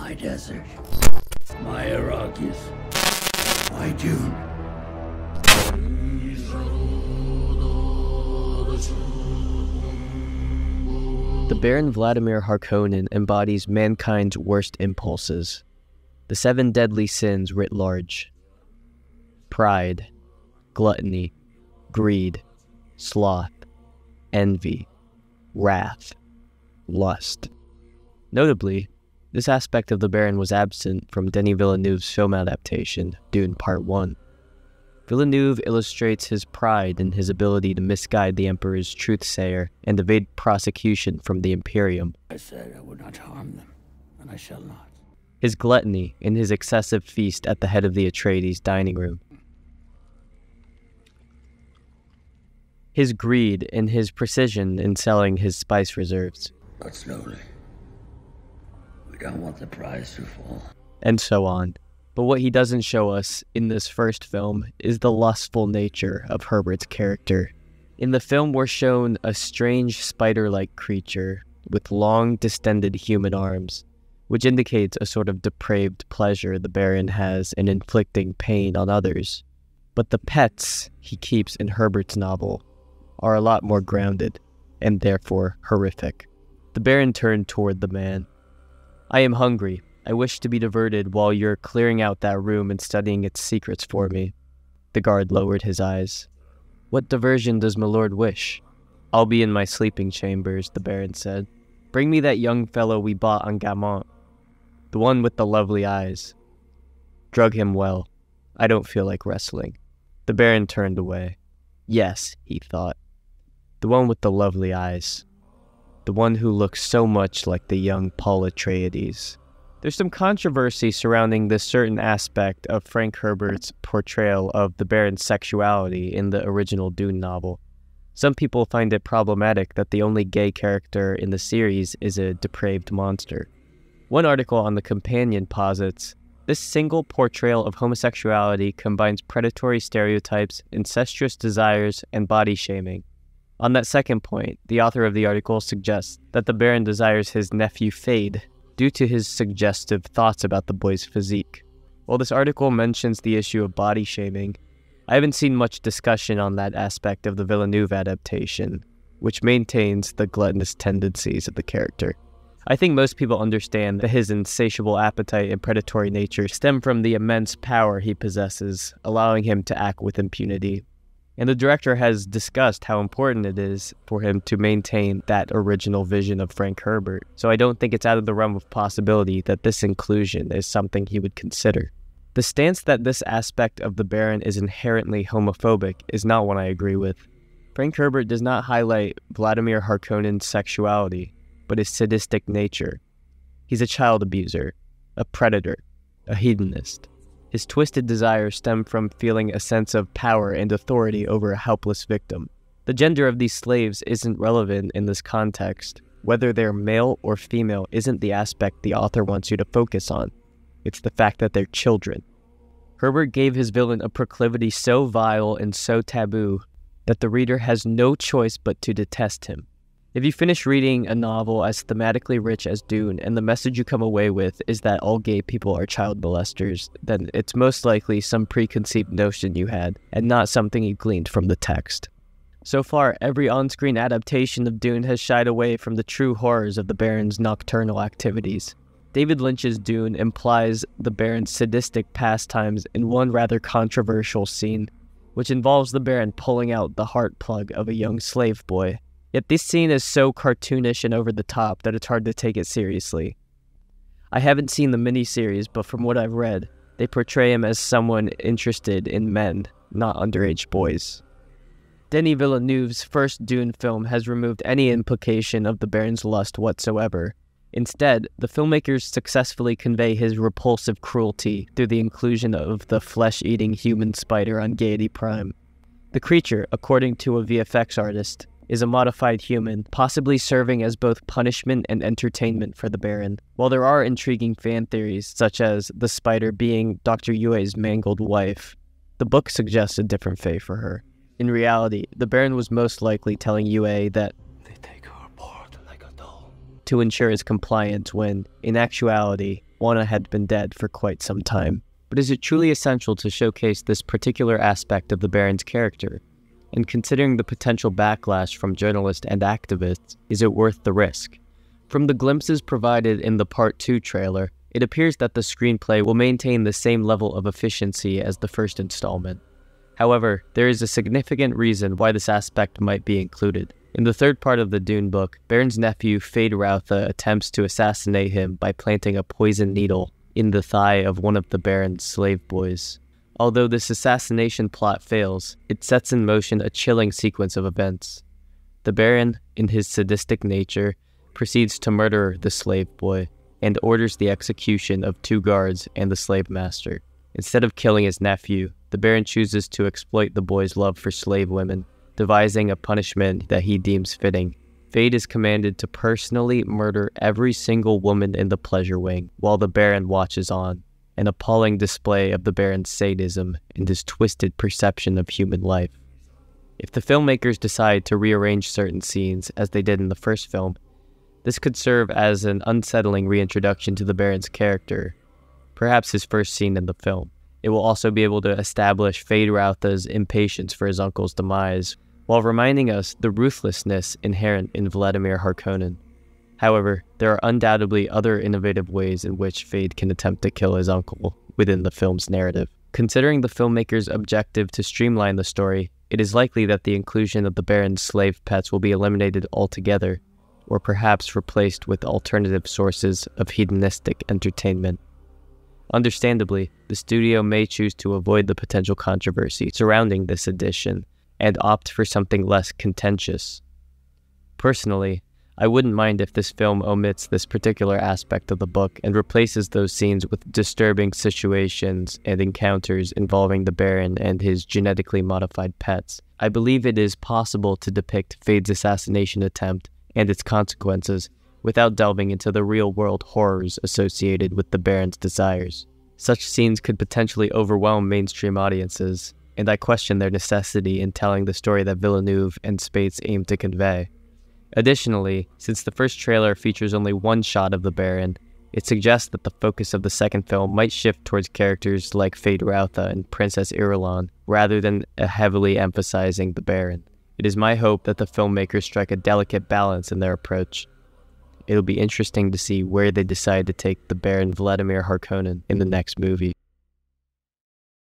My desert. My Arrakis. My Dune. The Baron Vladimir Harkonnen embodies mankind's worst impulses, the 7 deadly sins writ large: pride, gluttony, greed, sloth, envy, wrath, lust. Notably, this aspect of the Baron was absent from Denis Villeneuve's film adaptation, Dune Part 1. Villeneuve illustrates his pride in his ability to misguide the Emperor's truthsayer and evade prosecution from the Imperium. I said I would not harm them, and I shall not. His gluttony in his excessive feast at the head of the Atreides dining room. His greed in his precision in selling his spice reserves. But slowly. We don't want the prize to fall. And so on. But what he doesn't show us in this first film is the lustful nature of Herbert's character. In the film, we're shown a strange spider-like creature with long, distended human arms, which indicates a sort of depraved pleasure the Baron has in inflicting pain on others. But the pets he keeps in Herbert's novel are a lot more grounded, and therefore horrific. The Baron turned toward the man. "I am hungry. I wish to be diverted while you're clearing out that room and studying its secrets for me." The guard lowered his eyes. "What diversion does my lord wish?" "I'll be in my sleeping chambers," the Baron said. "Bring me that young fellow we bought on Gamont. The one with the lovely eyes. Drug him well. I don't feel like wrestling." The Baron turned away. Yes, he thought. The one with the lovely eyes. The one who looks so much like the young Paul Atreides. There's some controversy surrounding this certain aspect of Frank Herbert's portrayal of the Baron's sexuality in the original Dune novel. Some people find it problematic that the only gay character in the series is a depraved monster. One article on the Companion posits, "This single portrayal of homosexuality combines predatory stereotypes, incestuous desires, and body shaming." On that second point, the author of the article suggests that the Baron desires his nephew Fade, due to his suggestive thoughts about the boy's physique. While this article mentions the issue of body shaming, I haven't seen much discussion on that aspect of the Villeneuve adaptation, which maintains the gluttonous tendencies of the character. I think most people understand that his insatiable appetite and predatory nature stem from the immense power he possesses, allowing him to act with impunity. And the director has discussed how important it is for him to maintain that original vision of Frank Herbert, so I don't think it's out of the realm of possibility that this inclusion is something he would consider. The stance that this aspect of the Baron is inherently homophobic is not one I agree with. Frank Herbert does not highlight Vladimir Harkonnen's sexuality, but his sadistic nature. He's a child abuser, a predator, a hedonist. His twisted desires stem from feeling a sense of power and authority over a helpless victim. The gender of these slaves isn't relevant in this context. Whether they're male or female isn't the aspect the author wants you to focus on. It's the fact that they're children. Herbert gave his villain a proclivity so vile and so taboo that the reader has no choice but to detest him. If you finish reading a novel as thematically rich as Dune and the message you come away with is that all gay people are child molesters, then it's most likely some preconceived notion you had and not something you gleaned from the text. So far, every on-screen adaptation of Dune has shied away from the true horrors of the Baron's nocturnal activities. David Lynch's Dune implies the Baron's sadistic pastimes in one rather controversial scene, which involves the Baron pulling out the heart plug of a young slave boy. Yet this scene is so cartoonish and over the top that it's hard to take it seriously. I haven't seen the miniseries, but from what I've read, they portray him as someone interested in men, not underage boys. Denis Villeneuve's first Dune film has removed any implication of the Baron's lust whatsoever. Instead, the filmmakers successfully convey his repulsive cruelty through the inclusion of the flesh-eating human spider on Gaiety Prime. The creature, according to a VFX artist, is a modified human, possibly serving as both punishment and entertainment for the Baron. While there are intriguing fan theories, such as the spider being Dr. Yue's mangled wife, the book suggests a different fate for her. In reality, the Baron was most likely telling Yue that they take her apart like a doll. to ensure his compliance when, in actuality, Juana had been dead for quite some time. But is it truly essential to showcase this particular aspect of the Baron's character? And considering the potential backlash from journalists and activists, is it worth the risk? From the glimpses provided in the Part 2 trailer, it appears that the screenplay will maintain the same level of efficiency as the first installment. However, there is a significant reason why this aspect might be included. In the third part of the Dune book, Baron's nephew Feyd-Rautha attempts to assassinate him by planting a poison needle in the thigh of one of the Baron's slave boys. Although this assassination plot fails, it sets in motion a chilling sequence of events. The Baron, in his sadistic nature, proceeds to murder the slave boy and orders the execution of 2 guards and the slave master. Instead of killing his nephew, the Baron chooses to exploit the boy's love for slave women, devising a punishment that he deems fitting. Feyd is commanded to personally murder every single woman in the pleasure wing, while the Baron watches on, an appalling display of the Baron's sadism and his twisted perception of human life. If the filmmakers decide to rearrange certain scenes, as they did in the first film, this could serve as an unsettling reintroduction to the Baron's character, perhaps his first scene in the film. It will also be able to establish Feyd-Rautha's impatience for his uncle's demise, while reminding us the ruthlessness inherent in Vladimir Harkonnen. However, there are undoubtedly other innovative ways in which Feyd can attempt to kill his uncle within the film's narrative. Considering the filmmaker's objective to streamline the story, it is likely that the inclusion of the Baron's slave pets will be eliminated altogether, or perhaps replaced with alternative sources of hedonistic entertainment. Understandably, the studio may choose to avoid the potential controversy surrounding this addition and opt for something less contentious. Personally, I wouldn't mind if this film omits this particular aspect of the book and replaces those scenes with disturbing situations and encounters involving the Baron and his genetically modified pets. I believe it is possible to depict Feyd's assassination attempt and its consequences without delving into the real-world horrors associated with the Baron's desires. Such scenes could potentially overwhelm mainstream audiences, and I question their necessity in telling the story that Villeneuve and Spates aim to convey. Additionally, since the first trailer features only one shot of the Baron, it suggests that the focus of the second film might shift towards characters like Feyd-Rautha and Princess Irulan, rather than heavily emphasizing the Baron. It is my hope that the filmmakers strike a delicate balance in their approach. It'll be interesting to see where they decide to take the Baron Vladimir Harkonnen in the next movie.